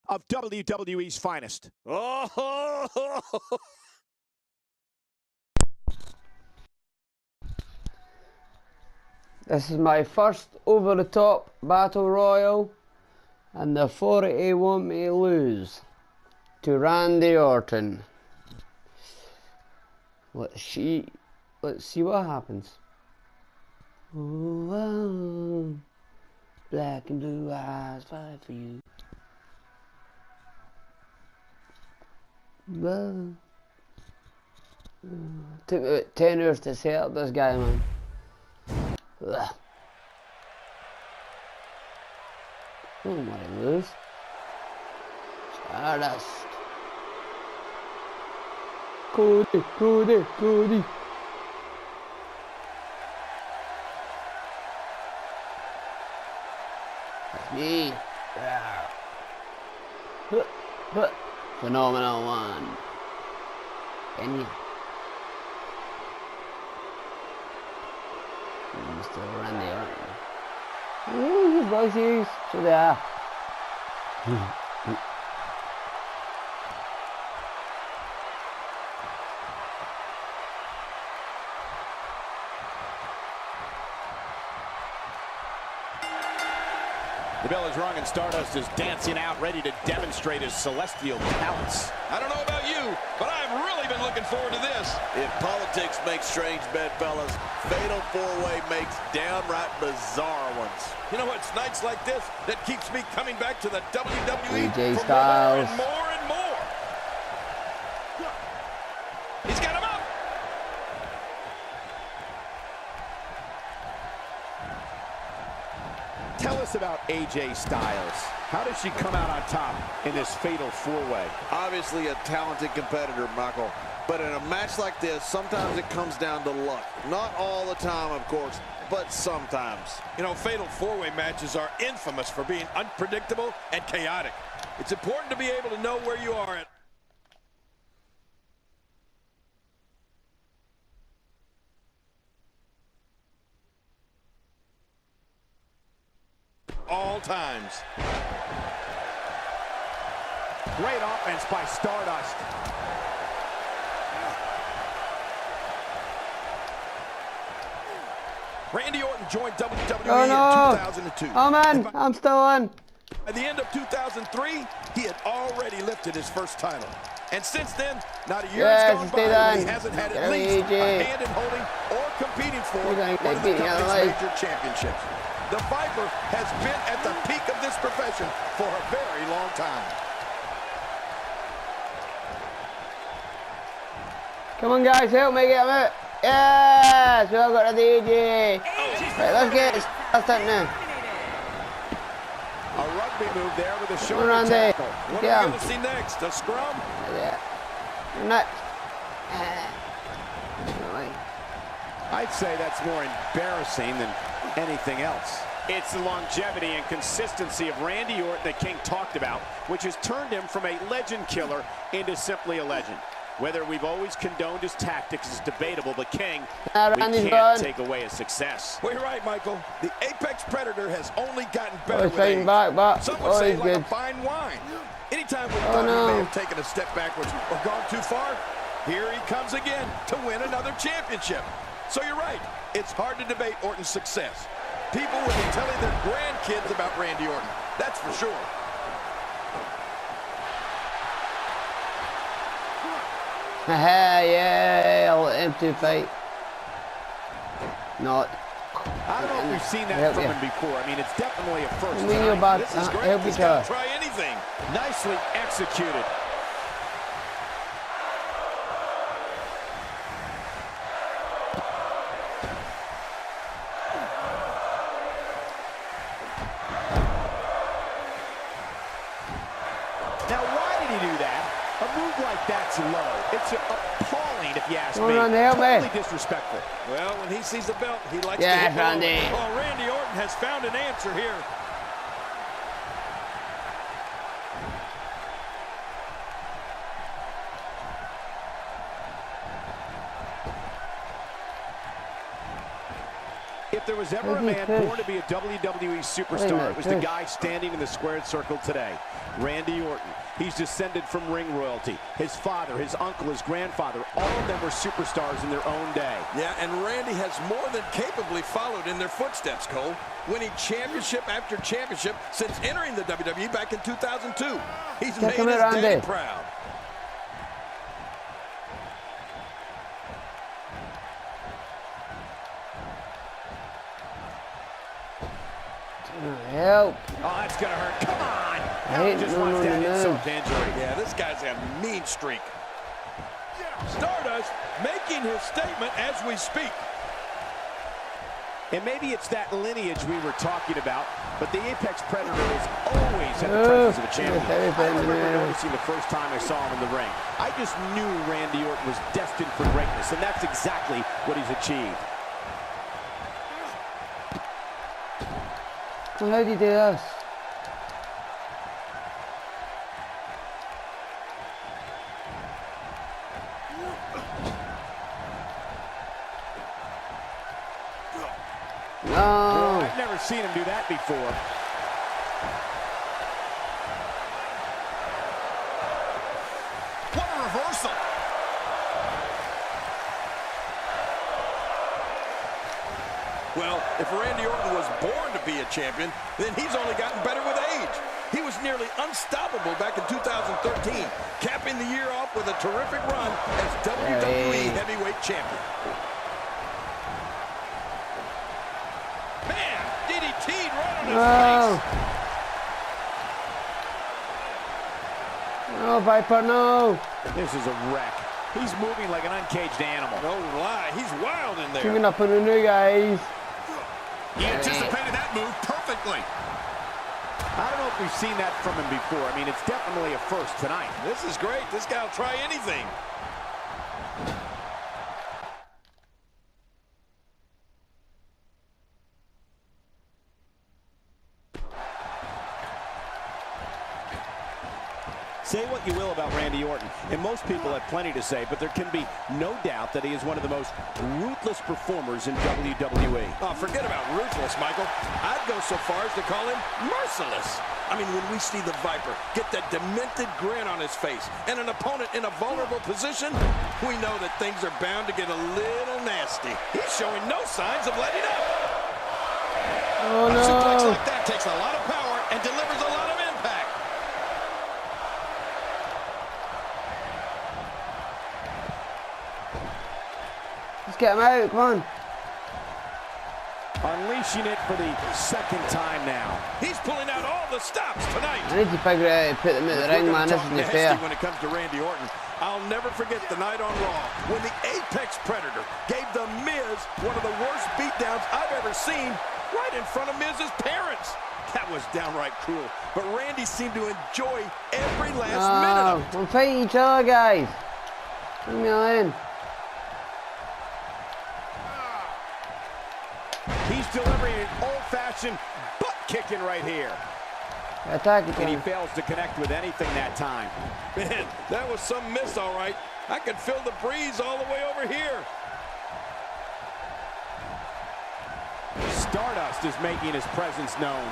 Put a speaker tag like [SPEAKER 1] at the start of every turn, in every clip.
[SPEAKER 1] of WWE's finest. Oh!
[SPEAKER 2] This is my first over-the-top battle royal, and the authority want me to lose to Randy Orton. Let's see what happens. Oh, black and blue eyes fight for you. Well, took me about 10 hours to set up this guy, man. Ugh. Don't want to lose. Stardust. Cody. That's me. Phenomenal one. Can you? Mr. Randy Orton. Ooh, you boys, so they are.
[SPEAKER 1] The bell is rung and Stardust is dancing out, ready to demonstrate his celestial talents.
[SPEAKER 3] I don't know about you, but I've really been looking forward to this.
[SPEAKER 4] If politics makes strange bedfellas, Fatal 4-Way makes downright bizarre ones.
[SPEAKER 3] You know, it's nights like this that keeps me coming back to the WWE
[SPEAKER 2] AJ
[SPEAKER 3] for
[SPEAKER 2] Styles.
[SPEAKER 3] more and more and more. He's got him up.
[SPEAKER 1] Tell us about AJ Styles. How does she come out on top in this Fatal 4-Way?
[SPEAKER 4] Obviously a talented competitor, Michael. But in a match like this, sometimes it comes down to luck. Not all the time, of course, but sometimes.
[SPEAKER 3] You know, Fatal 4-Way matches are infamous for being unpredictable and chaotic. It's important to be able to know where you are at all times.
[SPEAKER 1] Great offense by Stardust.
[SPEAKER 3] Randy Orton joined WWE
[SPEAKER 2] no.
[SPEAKER 3] in 2002.
[SPEAKER 2] Oh man, I'm still on.
[SPEAKER 3] At the end of 2003, he had already lifted his first title. And since then, not a year has gone by that he hasn't had at least a hand in holding or competing for one of the company's major championships. The Viper has been at the peak of this profession for a very long time.
[SPEAKER 2] Come on guys, help me get him out. Yes, we all got the AJ. Right, let's get it started now.
[SPEAKER 1] A rugby move there with a shoulder
[SPEAKER 2] Randy.
[SPEAKER 1] tackle.
[SPEAKER 3] What are we going to see next? A scrum?
[SPEAKER 2] Yeah. Next.
[SPEAKER 1] I'd say that's more embarrassing than anything else. It's the longevity and consistency of Randy Orton that King talked about, which has turned him from a legend killer into simply a legend. Whether we've always condoned his tactics is debatable, but King, we can't take away his success.
[SPEAKER 3] Well, you're right, Michael. The Apex Predator has only gotten better with age.
[SPEAKER 2] Back.
[SPEAKER 3] Some would say like a fine wine. Anytime we thought he may have taken a step backwards or gone too far, here he comes again to win another championship. So you're right. It's hard to debate Orton's success. People will be telling their grandkids about Randy Orton. That's for sure.
[SPEAKER 2] Yeah, empty fight. Not.
[SPEAKER 1] I don't know if we've seen that from him before. I mean, it's definitely a first time.
[SPEAKER 3] This is great. He's got to try anything.
[SPEAKER 1] Nicely executed. Now, why did he do that? A move like that's low. It's appalling, if you ask me. Totally disrespectful.
[SPEAKER 3] Well, when he sees the belt, he likes to
[SPEAKER 2] hit
[SPEAKER 3] Randy. Oh, Randy Orton has found an answer here.
[SPEAKER 1] If there was ever a man born to be a WWE superstar, it was the guy standing in the squared circle today, Randy Orton. He's descended from ring royalty. His father, his uncle, his grandfather, all of them were superstars in their own day.
[SPEAKER 3] Yeah, and Randy has more than capably followed in their footsteps, Cole, winning championship after championship since entering the WWE back in 2002. He's made his daddy proud.
[SPEAKER 2] Help.
[SPEAKER 1] Oh, that's going to hurt. Come on. He just wants that insult to injury.
[SPEAKER 3] Yeah, this guy's a mean streak. Stardust making his statement as we speak.
[SPEAKER 1] And maybe it's that lineage we were talking about, but the Apex Predator has always had the presence of a champion. I remember noticing the first time I saw him in the ring. I just knew Randy Orton was destined for greatness, and that's exactly what he's achieved.
[SPEAKER 2] Well, how do you do this? No.
[SPEAKER 1] I've never seen him do that before.
[SPEAKER 3] What a reversal. Well, if Randy Orton was born to be a champion, then he's only gotten better with age. He was nearly unstoppable back in 2013, capping the year off with a terrific run as WWE Heavyweight Champion. Man, DDT'd right on his face.
[SPEAKER 2] No, Viper, no.
[SPEAKER 1] This is a wreck. He's moving like an uncaged animal.
[SPEAKER 3] No lie, he's wild in there.
[SPEAKER 2] Keeping up on the new guys.
[SPEAKER 3] He anticipated that move perfectly.
[SPEAKER 1] I don't know if we've seen that from him before. I mean, it's definitely a first tonight.
[SPEAKER 3] This is great. This guy will try anything.
[SPEAKER 1] Say what you will about Randy Orton, and most people have plenty to say, but there can be no doubt that he is one of the most ruthless performers in WWE.
[SPEAKER 3] Oh, forget about ruthless, Michael. I'd go so far as to call him merciless. I mean, when we see the Viper get that demented grin on his face and an opponent in a vulnerable position, we know that things are bound to get a little nasty. He's showing no signs of letting up.
[SPEAKER 2] Oh, no.
[SPEAKER 3] A suplex like that takes a lot of power and delivers a lot of impact.
[SPEAKER 2] Let's get him out, come on.
[SPEAKER 1] Unleashing it for the second time now.
[SPEAKER 3] He's pulling out all the stops tonight.
[SPEAKER 2] I need to figure out how to put them in the ring, man. This isn't fair.
[SPEAKER 3] When it comes to Randy Orton, I'll never forget the night on Raw when the Apex Predator gave The Miz one of the worst beatdowns I've ever seen right in front of Miz's parents. That was downright cruel, but Randy seemed to enjoy every last minute of it.
[SPEAKER 2] I'm fighting each other, guys. Leave me alone.
[SPEAKER 1] He's delivering an old-fashioned butt kicking right here.
[SPEAKER 2] Attack it,
[SPEAKER 1] And he fails to connect with anything that time.
[SPEAKER 3] Man, that was some miss, all right. I could feel the breeze all the way over here.
[SPEAKER 1] Stardust is making his presence known.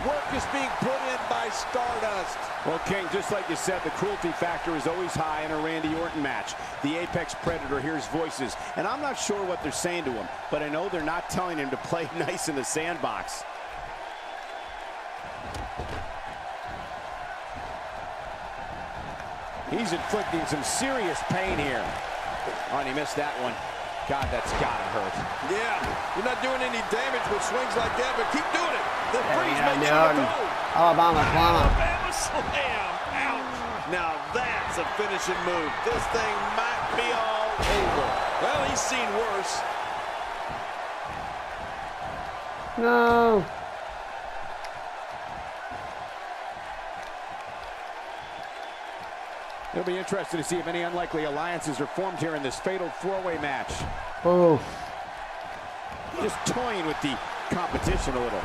[SPEAKER 4] Work is being put in by Stardust.
[SPEAKER 1] Well, King, just like you said, the cruelty factor is always high in a Randy Orton match. The Apex Predator hears voices, and I'm not sure what they're saying to him, but I know they're not telling him to play nice in the sandbox. He's inflicting some serious pain here. Oh, and he missed that one. God, that's gotta hurt.
[SPEAKER 3] Yeah, you're not doing any damage with swings like that, but keep doing it. The breeze may get him a goal.
[SPEAKER 2] Alabama slam.
[SPEAKER 3] Alabama slam. Ouch.
[SPEAKER 4] Now that's a finishing move. This thing might be all over.
[SPEAKER 3] Well, he's seen worse.
[SPEAKER 2] No.
[SPEAKER 1] It'll be interesting to see if any unlikely alliances are formed here in this fatal four-way match.
[SPEAKER 2] Oh.
[SPEAKER 1] Just toying with the competition a little.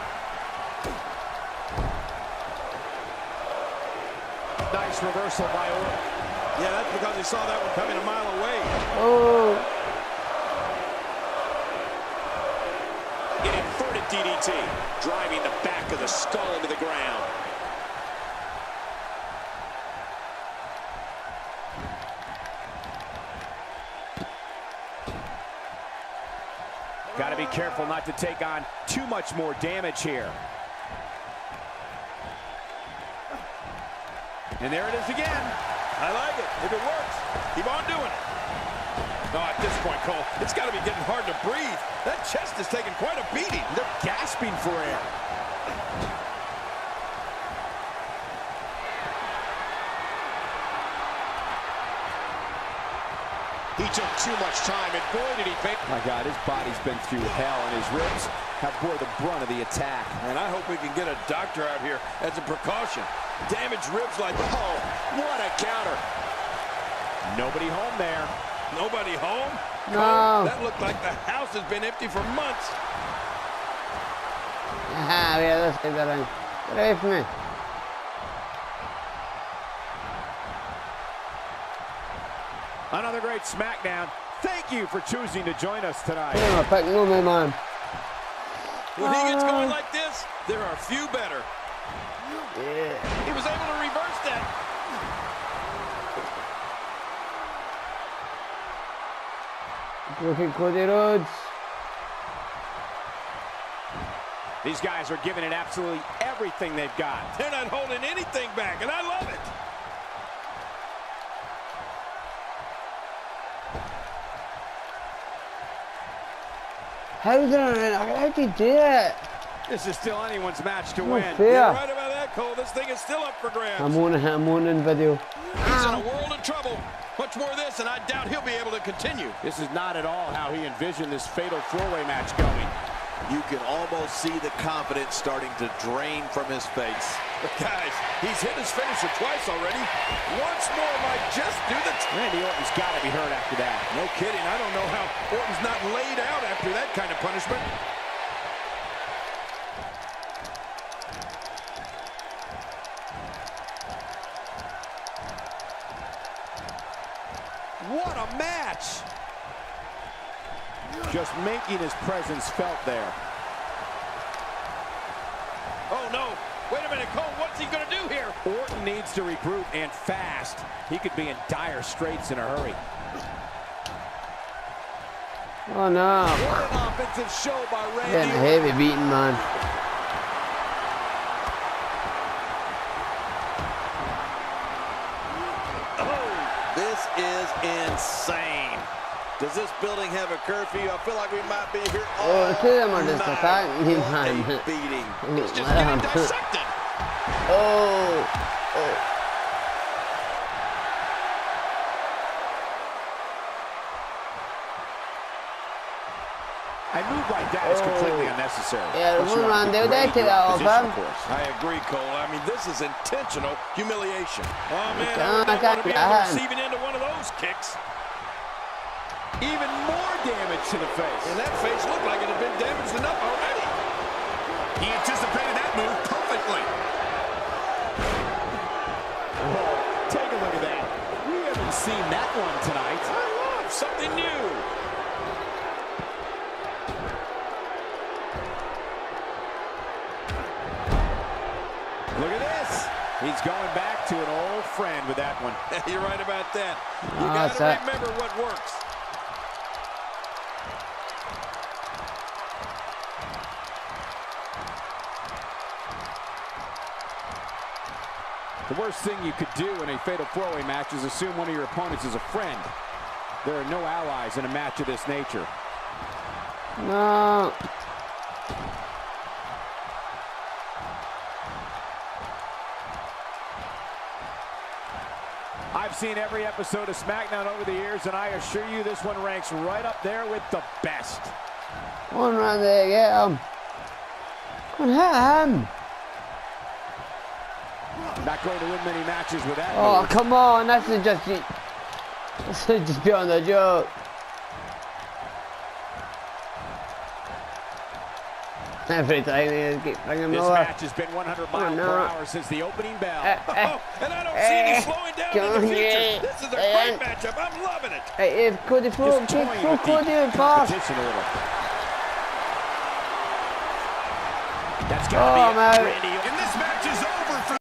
[SPEAKER 1] Nice reversal by Orton.
[SPEAKER 3] Yeah, that's because he saw that one coming a mile away.
[SPEAKER 2] Oh.
[SPEAKER 1] DDT, driving the back of the skull into the ground. Got to be careful not to take on too much more damage here. And there it is again.
[SPEAKER 3] I like it. If it works, keep on doing it. Oh, at this point, Cole, it's got to be getting hard to breathe. That chest is taking quite a beating.
[SPEAKER 1] They're gasping for air. He took too much time, and boy, did he make... My God, his body's been through hell, and his ribs have bore the brunt of the attack.
[SPEAKER 3] And I hope we can get a doctor out here as a precaution. Damaged ribs like...
[SPEAKER 1] Oh, what a counter. Nobody home there.
[SPEAKER 3] Nobody home?
[SPEAKER 2] No.
[SPEAKER 3] Cole, that looked like the house has been empty for months.
[SPEAKER 2] Ah, mira, dos que darán. Get away from me.
[SPEAKER 1] Another great SmackDown. Thank you for choosing to join us tonight.
[SPEAKER 2] Mira, pack no me, man.
[SPEAKER 3] When he gets going like this, there are few better.
[SPEAKER 2] Yeah.
[SPEAKER 3] He was able to reverse that.
[SPEAKER 2] Look at Cody Rhodes.
[SPEAKER 1] These guys are giving it absolutely everything they've got.
[SPEAKER 3] They're not holding anything back, and I love it.
[SPEAKER 2] How'd you do it?
[SPEAKER 1] This is still anyone's match to win.
[SPEAKER 2] Fair.
[SPEAKER 3] You're right about that, Cole. This thing is still up for grabs.
[SPEAKER 2] I'm on in video.
[SPEAKER 3] He's in a world of trouble. Much more of this, and I doubt he'll be able to continue.
[SPEAKER 1] This is not at all how he envisioned this fatal four-way match going.
[SPEAKER 4] You can almost see the confidence starting to drain from his face.
[SPEAKER 3] But guys, he's hit his finisher twice already. Once more might just do the trick.
[SPEAKER 1] Randy Orton's got to be hurt after that.
[SPEAKER 3] No kidding. I don't know how Orton's not laid out after that kind of punishment.
[SPEAKER 1] What a match! Just making his presence felt there.
[SPEAKER 3] Oh, no. Wait a minute, Cole. What's he going to do here?
[SPEAKER 1] Orton needs to regroup, and fast. He could be in dire straits in a hurry.
[SPEAKER 2] Oh no.
[SPEAKER 1] What an offensive show by Randy.
[SPEAKER 2] Getting a heavy beating, man.
[SPEAKER 4] This is insane. Does this building have a curfew? I feel like we might be here all
[SPEAKER 2] Oh, two of them are just
[SPEAKER 4] night.
[SPEAKER 2] attacking me,
[SPEAKER 4] What
[SPEAKER 2] man.
[SPEAKER 4] a beating.
[SPEAKER 3] He's just getting dissected.
[SPEAKER 2] Oh.
[SPEAKER 1] A move like that is completely unnecessary.
[SPEAKER 2] Yeah,
[SPEAKER 1] But
[SPEAKER 2] one
[SPEAKER 1] you want
[SPEAKER 2] round,
[SPEAKER 1] to
[SPEAKER 2] they would
[SPEAKER 1] degrade
[SPEAKER 2] take
[SPEAKER 1] your
[SPEAKER 2] that off
[SPEAKER 1] opposition,
[SPEAKER 2] him.
[SPEAKER 1] of course.
[SPEAKER 3] I agree, Cole. I mean, this is intentional humiliation. Oh, man,
[SPEAKER 2] I
[SPEAKER 3] I would not want to be on the
[SPEAKER 2] can't.
[SPEAKER 3] receiving end of one of those kicks.
[SPEAKER 1] Even more damage to the face.
[SPEAKER 3] And that face looked like it had been damaged enough already.
[SPEAKER 1] He anticipated that move perfectly. Oh, take a look at that. We haven't seen that one tonight.
[SPEAKER 3] I love something new.
[SPEAKER 1] Look at this. He's going back to an old friend with that one.
[SPEAKER 3] You're right about that. You
[SPEAKER 2] Ah,
[SPEAKER 3] got
[SPEAKER 2] that-
[SPEAKER 3] to remember what works.
[SPEAKER 1] The worst thing you could do in a fatal four-way match is assume one of your opponents is a friend. There are no allies in a match of this nature.
[SPEAKER 2] No.
[SPEAKER 1] I've seen every episode of SmackDown over the years, and I assure you this one ranks right up there with the best.
[SPEAKER 2] One round there, get him. Come on, hit him.
[SPEAKER 1] Not going to win many matches with that
[SPEAKER 2] Oh,
[SPEAKER 1] move.
[SPEAKER 2] come on. This is just beyond a joke. Every time they keep bringing
[SPEAKER 1] This
[SPEAKER 2] more.
[SPEAKER 1] match has been 100 miles
[SPEAKER 2] no.
[SPEAKER 1] per hour since the opening bell.
[SPEAKER 3] Oh, and I don't see any slowing down in the future. This is a great matchup. I'm loving it.
[SPEAKER 2] Hey, if Cody throw
[SPEAKER 1] Just toying with
[SPEAKER 2] Cody
[SPEAKER 1] the
[SPEAKER 2] in fast.
[SPEAKER 1] competition a little. It's got to be
[SPEAKER 2] I'm out.
[SPEAKER 1] Randy.